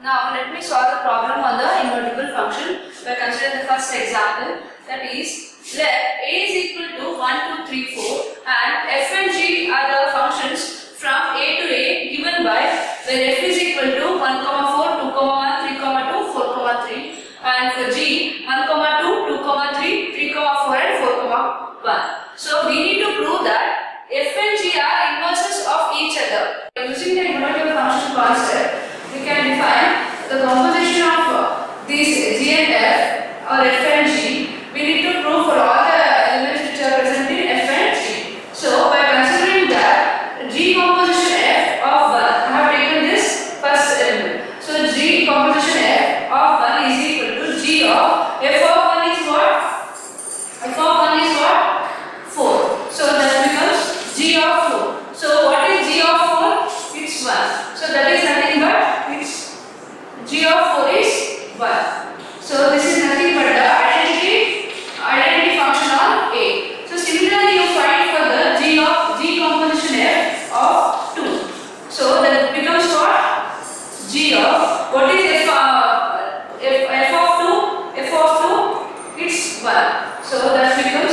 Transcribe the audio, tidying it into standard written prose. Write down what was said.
Now let me solve the problem on the invertible function by considering the first example, that is, let a is equal to 1, 2, 3, 4 and f and g are the functions from a to a given by where f is equal to 1, 4, 2, 1, 3, 2, 4, 3 and for g 1, 2, 2, 3, 3, 4 and 4, 1. So we need to prove that f and g are inverses of each other. Using the invertible function concept, we can define the composition of these g and f or f and g. We need to prove for all the elements which are present in f and g. So by considering that g composition f of 1, I have taken this first element. So g composition f of 1 is equal to g of f of 1 is what? F of 1 is what? 4. So that becomes g of 4. So what is g of 4? It's 1. So that is nothing but it's g of 4 is 1. So this is nothing but the identity function on A. So similarly you find for the g composition f of 2. So that becomes what? G of what is f of 2? F of 2 it's 1. So that becomes